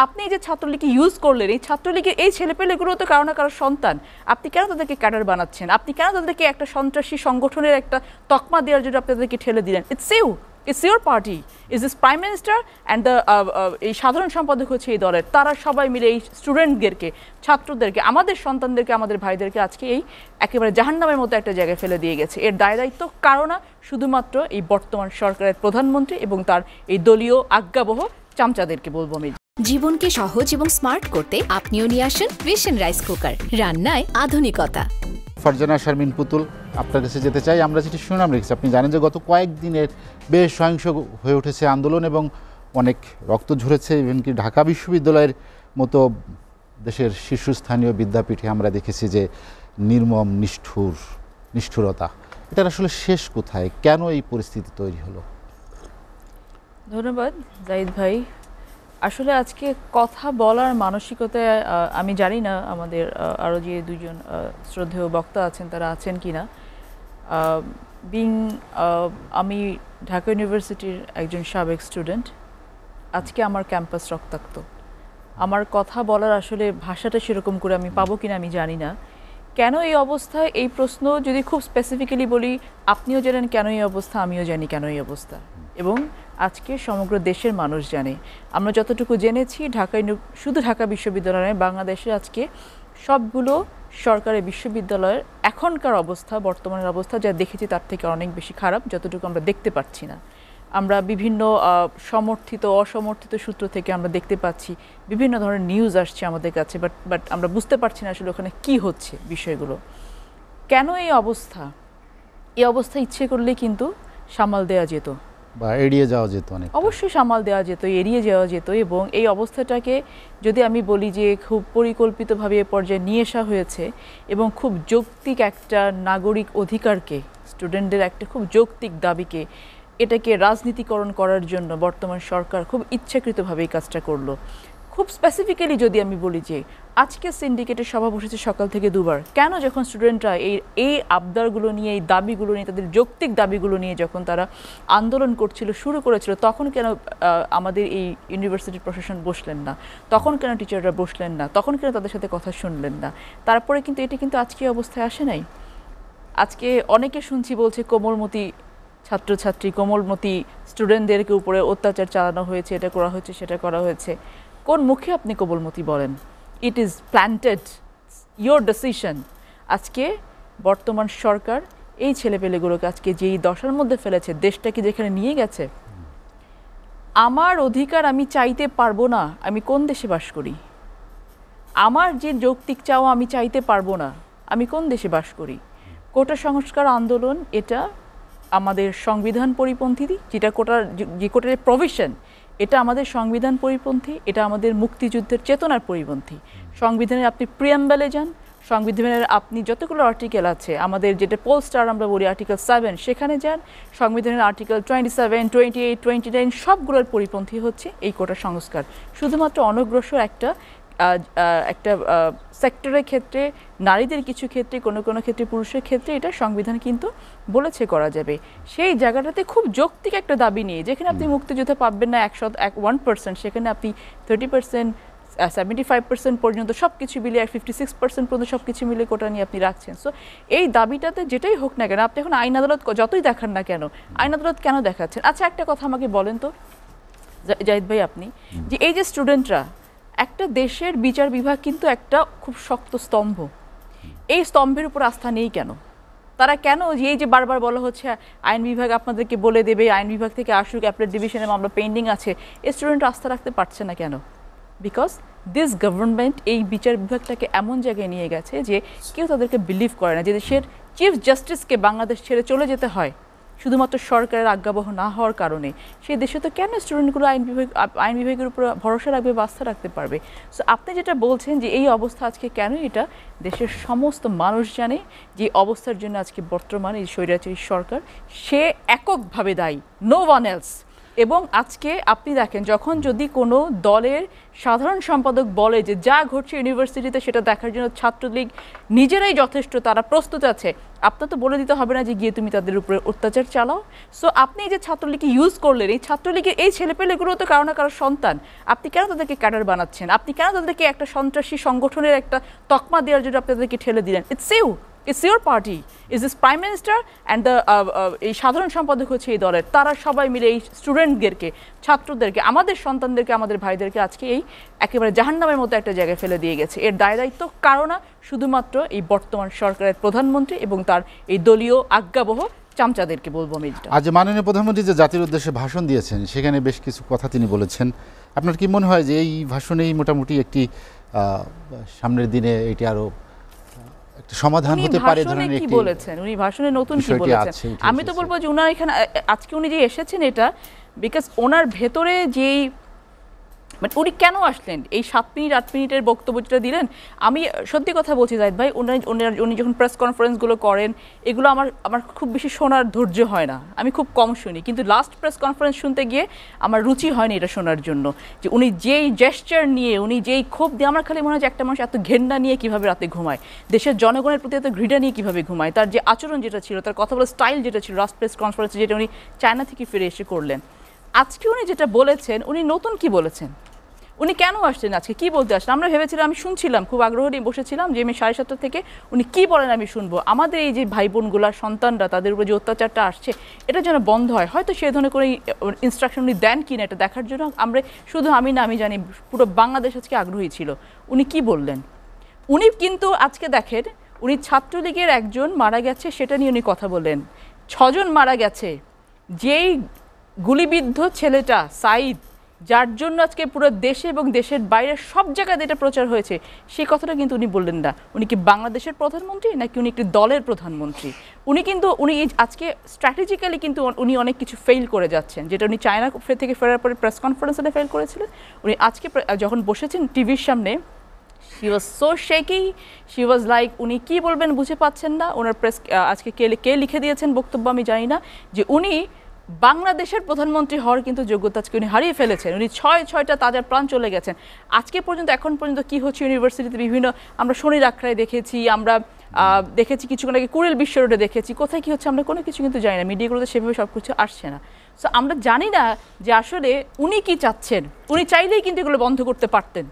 আপনি এই যে ছাত্রলীগকে ইউজ করলেন, এই ছাত্রলীগের এই ছেলেপেলেগুলো তো কারো না কারো সন্তান, আপনি কেন তাদেরকে ক্যাডার বানাচ্ছেন? আপনি কেন তাদেরকে একটা সন্ত্রাসী সংগঠনের একটা তকমা দেওয়ার জন্য আপনি তাদেরকে ঠেলে দিলেন? It's your party, is this prime minister and the এই সাধারণ সম্পাদক হচ্ছে এই দলের, তারা সবাই মিলে এই স্টুডেন্টদেরকে, ছাত্রদেরকে, আমাদের সন্তানদেরকে, আমাদের ভাইদেরকে আজকে এই একেবারে জাহান্নামের মতো একটা জায়গায় ফেলে দিয়ে গেছে। এর দায় দায়িত্ব কারো না, শুধুমাত্র এই বর্তমান সরকারের প্রধানমন্ত্রী এবং তার এই দলীয় আজ্ঞাবহ চামচাদেরকে বলবো আমি। জীবনকে সহজ এবং স্মার্ট করতে আপনিও নিয়ে আসেন ভিশন রাইস কুকার, রান্নায় আধুনিকতা। ফারজানা শারমিন পুতুল, আপনার কাছে যেতে চাই। আমরা যেটি শুনাম রেখেছি, আপনি জানেন যে গত কয়েকদিনের বেশ সহিংস হয়ে উঠেছে আন্দোলন এবং অনেক রক্ত ঝরেছে। ইভেন কি ঢাকা বিশ্ববিদ্যালয়ের মতো দেশের শীর্ষস্থানীয় বিদ্যাপীঠে আমরা দেখেছি যে নির্মম নিষ্ঠুরতা। এটার আসলে শেষ কোথায়? কেন এই পরিস্থিতি তৈরি হলো? ধন্যবাদ জাহিদ ভাই। আসলে আজকে কথা বলার মানসিকতায় আমি জানি না আমাদের আরও যে দুজন শ্রদ্ধেয় বক্তা আছেন তারা আছেন কি না। আমি ঢাকা ইউনিভার্সিটির একজন সাবেক স্টুডেন্ট, আজকে আমার ক্যাম্পাস রক্তাক্ত। আমার কথা বলার আসলে ভাষাটা সেরকম করে আমি পাবো কিনা আমি জানি না। কেন এই অবস্থা, এই প্রশ্ন যদি খুব স্পেসিফিক্যালি বলি, আপনিও জানেন কেন এই অবস্থা, আমিও জানি কেন এই অবস্থা, এবং আজকে সমগ্র দেশের মানুষ জানে। আমরা যতটুকু জেনেছি শুধু ঢাকা বিশ্ববিদ্যালয়ে বাংলাদেশে আজকে সবগুলো সরকারি বিশ্ববিদ্যালয়ের এখনকার অবস্থা, বর্তমানের অবস্থা যা দেখেছি তার থেকে অনেক বেশি খারাপ, যতটুকু আমরা দেখতে পাচ্ছি না। আমরা বিভিন্ন সমর্থিত অসমর্থিত সূত্র থেকে আমরা দেখতে পাচ্ছি বিভিন্ন ধরনের নিউজ আসছে আমাদের কাছে, বাট আমরা বুঝতে পারছি না আসলে ওখানে কি হচ্ছে বিষয়গুলো। কেন এই অবস্থা? এই অবস্থা ইচ্ছে করলে কিন্তু সামাল দেওয়া যেত বা এড়িয়ে যাওয়া যেত, অবশ্যই সামাল দেওয়া যেত, এড়িয়ে যাওয়া যেত। এবং এই অবস্থাটাকে যদি আমি বলি যে খুব পরিকল্পিতভাবে এ পর্যায়ে নিয়ে আসা হয়েছে এবং খুব যৌক্তিক একটা নাগরিক অধিকারকে, স্টুডেন্টদের একটা খুব যৌক্তিক দাবিকে, এটাকে রাজনীতিকরণ করার জন্য বর্তমান সরকার খুব ইচ্ছাকৃতভাবে এই কাজটা করলো। খুব স্পেসিফিক্যালি যদি আমি বলি যে আজকে সিন্ডিকেটের সভা বসেছে সকাল থেকে দুবার। কেন? যখন স্টুডেন্টরা এই আবদারগুলো নিয়ে, এই দাবিগুলো নিয়ে, তাদের যৌক্তিক দাবিগুলো নিয়ে যখন তারা আন্দোলন করছিল, শুরু করেছিল, তখন কেন আমাদের এই ইউনিভার্সিটির প্রশাসন বসলেন না? তখন কেন টিচাররা বসলেন না? তখন কেন তাদের সাথে কথা শুনলেন না? তারপরে কিন্তু এটি কিন্তু আজকে অবস্থায় আসে নাই। আজকে অনেকে শুনছি বলছে কোমলমতি ছাত্রছাত্রী, কোমলমতি স্টুডেন্টদেরকে উপরে অত্যাচার চালানো হয়েছে, এটা করা হয়েছে, সেটা করা হয়েছে। কোন মুখে আপনি কোমলমতি বলেন? It is planted, your decision. আজকে বর্তমান সরকার এই ছেলেপেলেগুলোকে আজকে যেই দশার মধ্যে ফেলেছে, দেশটাকে যেখানে নিয়ে গেছে, আমার অধিকার আমি চাইতে পারবো না, আমি কোন দেশে বাস করি? আমার যে যৌক্তিক চাওয়া আমি চাইতে পারবো না, আমি কোন দেশে বাস করি? কোটা সংস্কার আন্দোলন এটা আমাদের সংবিধান পরিপন্থী, যে কোটার প্রভিশন এটা আমাদের সংবিধান পরিপন্থী, এটা আমাদের মুক্তিযুদ্ধের চেতনার পরিপন্থী। সংবিধানের আপনি প্রিয়াম্বেলে যান, সংবিধানের আপনি যতগুলো আর্টিকেল আছে, আমাদের যেটা পোল স্টার আমরা বলি আর্টিকেল 7, সেখানে যান। সংবিধানের আর্টিকেল 27, 28, 29 সবগুলোর পরিপন্থী হচ্ছে এই কোটা সংস্কার। শুধুমাত্র অনগ্রসর একটা সেক্টরের ক্ষেত্রে, নারীদের কিছু ক্ষেত্রে, কোনো ক্ষেত্রে পুরুষের ক্ষেত্রে এটা সংবিধান কিন্তু বলেছে করা যাবে। সেই জায়গাটাতে খুব যৌক্তিক একটা দাবি নিয়ে, যেখানে আপনি মুক্তিযুদ্ধ পাবেন না 1%, সেখানে আপনি 30%, 75% পর্যন্ত সব কিছু মিলিয়ে 56% পর্যন্ত সব কিছু মিলিয়ে কোটা নিয়ে আপনি রাখছেন। সো এই দাবিটাতে যেটাই হোক না কেন, আপনি এখন আইন আদালত যতই দেখান না কেন, আইন আদালত কেন দেখাচ্ছেন? আচ্ছা, একটা কথা আমাকে বলেন তো জাহিদ ভাই, আপনি যে এই যে স্টুডেন্টরা, একটা দেশের বিচার বিভাগ কিন্তু একটা খুব শক্ত স্তম্ভ, এই স্তম্ভের উপর আস্থা নেই কেন? তারা কেন এই যে বারবার বলা হচ্ছে আইন বিভাগ আপনাদেরকে বলে দেবে, আইন বিভাগ থেকে আসুক, অ্যাপেলেট ডিভিশনে মামলা পেন্ডিং আছে, এই স্টুডেন্ট আস্থা রাখতে পারছে না কেন? বিকজ দিস গভর্নমেন্ট এই বিচার বিভাগটাকে এমন জায়গায় নিয়ে গেছে যে কেউ তাদেরকে বিলিভ করে না যে দেশের চিফ জাস্টিসকে বাংলাদেশ ছেড়ে চলে যেতে হয় শুধুমাত্র সরকারের আজ্ঞাবহ না হওয়ার কারণে। সেই দেশে তো কেন স্টুডেন্টগুলো আইন বিভাগের উপর ভরসা রাখবে বা আস্থা রাখতে পারবে? সো আপনি যেটা বলছেন যে এই অবস্থা আজকে কেন, এটা দেশের সমস্ত মানুষ জানে যে অবস্থার জন্য আজকে বর্তমানে এই স্বৈরাচারী সরকার, সে এককভাবে দায়ী, নো ওয়ান এলস। এবং আজকে আপনি দেখেন যখন যদি কোনো দলের সাধারণ সম্পাদক বলে যে যা ঘটছে ইউনিভার্সিটিতে সেটা দেখার জন্য ছাত্রলীগ নিজেরাই যথেষ্ট, তারা প্রস্তুত আছে, আপনার তো বলে দিতে হবে না যে গিয়ে তুমি তাদের উপরে অত্যাচার চালাও। সো আপনি এই যে ছাত্রলীগকে ইউজ করলেন, এই ছাত্রলীগের এই ছেলেপেলেগুলো তো কারো না কারো সন্তান, আপনি কেন তাদেরকে ক্যাডার বানাচ্ছেন? আপনি কেন তাদেরকে একটা সন্ত্রাসী সংগঠনের একটা তকমা দেওয়ার জন্য আপনি তাদেরকে ঠেলে দিলেন? It's your party. Is this prime minister and the এই সাধারণ সম্পাদক হচ্ছে এই দলের, তারা সবাই মিলে এই স্টুডেন্টদেরকে, ছাত্রদেরকে, আমাদের সন্তানদেরকে, আমাদের ভাইদেরকে আজকে এই একেবারে জাহান্নামের মতো একটা জায়গায় ফেলে দিয়ে গেছে। এর দায় দায়িত্ব কারো না, শুধুমাত্র এই বর্তমান সরকারের প্রধানমন্ত্রী এবং তার এই দলীয় আজ্ঞাবহ চামচাদেরকে বলবো আমি যেটা। আজ মাননীয় প্রধানমন্ত্রী যে জাতির উদ্দেশ্যে ভাষণ দিয়েছেন সেখানে বেশ কিছু কথা তিনি বলেছেন। আপনার কি মনে হয় যে এই ভাষণেই মোটামুটি একটি সামনের দিনে এটি আরো একটা সমাধান হতে পারে ধরনের একটি বলেছেন? উনি ভাষণে নতুন কি বলেছেন? আমি তো বলবো যে উনার এখানে আজকে উনি যে এসেছেন এটা বিকজ ওনার ভেতরে যেই মানে উনি কেন আসলেন, এই 7 মিনিট 8 মিনিটের বক্তব্য যেটা দিলেন, আমি সত্যি কথা বলছি জাহিদ ভাই, উনি যখন প্রেস কনফারেন্সগুলো করেন এগুলো আমার খুব বেশি শোনার ধৈর্য হয় না, আমি খুব কম শুনি, কিন্তু লাস্ট প্রেস কনফারেন্স শুনতে গিয়ে আমার রুচি হয়নি এটা শোনার জন্য, যে উনি যেই জেস্চার নিয়ে, উনি যেই ক্ষোভ দিয়ে, আমার খালি মনে হয় যে একটা মানুষ এত ঘেন্না নিয়ে কীভাবে রাতে ঘুমায়, দেশের জনগণের প্রতি এত ঘৃণা নিয়ে কীভাবে ঘুমায়, তার যে আচরণ যেটা ছিল, তার কথা বলার স্টাইল যেটা ছিল লাস্ট প্রেস কনফারেন্সে, যেটা উনি চায়না থেকে ফিরে এসে করলেন, আজকে উনি যেটা বলেছেন, উনি নতুন কি বলেছেন, উনি কেন আসছেন, আজকে কি বলতে আসছেন? আমরা ভেবেছিলাম, আমি শুনছিলাম, খুব আগ্রহ নিয়ে বসেছিলাম যে আমি 7:30 থেকে উনি কি বলেন আমি শুনবো, আমাদের এই যে ভাই বোনগুলা, সন্তানরা, তাদের উপরে যে অত্যাচারটা আসছে এটা যেন বন্ধ হয়। হয়তো সেই ধরনের কোনো ইনস্ট্রাকশন উনি দেন কিনা এটা দেখার জন্য আমরা, শুধু আমি না, আমি জানি পুরো বাংলাদেশ আজকে আগ্রহী ছিল উনি কি বললেন। উনি কিন্তু আজকে দেখেন, উনি ছাত্রলীগের একজন মারা গেছে সেটা নিয়ে উনি কথা বললেন, 6 জন মারা গেছে, যেই গুলিবিদ্ধ ছেলেটা সাইদ, যার জন্য আজকে পুরো দেশে এবং দেশের বাইরে সব জায়গায় এটা প্রচার হয়েছে, সেই কথাটা কিন্তু উনি বললেন না। উনি কি বাংলাদেশের প্রধানমন্ত্রী নাকি উনি একটি দলের প্রধানমন্ত্রী? উনি আজকে স্ট্র্যাটেজিক্যালি কিন্তু উনি অনেক কিছু ফেল করে যাচ্ছেন, যেটা উনি চায়না থেকে ফেরার পরে প্রেস কনফারেন্সে ফেল করেছিলেন। উনি আজকে যখন বসেছেন টিভির সামনে, she was so shaky, she was like উনি কি বলবেন বুঝে পাচ্ছেন না। ওনার প্রেস আজকে কে লিখে দিয়েছেন বক্তব্য আমি জানি না, যে উনি বাংলাদেশের প্রধানমন্ত্রী হওয়ার কিন্তু যোগ্যতা আজকে উনি হারিয়ে ফেলেছেন। উনি 6টা তাজা প্রাণ চলে গেছেন। আজকে পর্যন্ত, এখন পর্যন্ত কি হচ্ছে ইউনিভার্সিটিতে, বিভিন্ন আমরা শনির আখড়ায় দেখেছি, আমরা দেখেছি কিছুক্ষণ আগে কুড়িল বিশ্ব রোডে দেখেছি, কোথায় কি হচ্ছে আমরা কোনো কিছু কিন্তু জানি না, মিডিয়াগুলোতে সেভাবে সব কিছু আসছে না। সো আমরা জানি না যে আসলে উনি কি চাচ্ছেন। উনি চাইলেই কিন্তু এগুলো বন্ধ করতে পারতেন।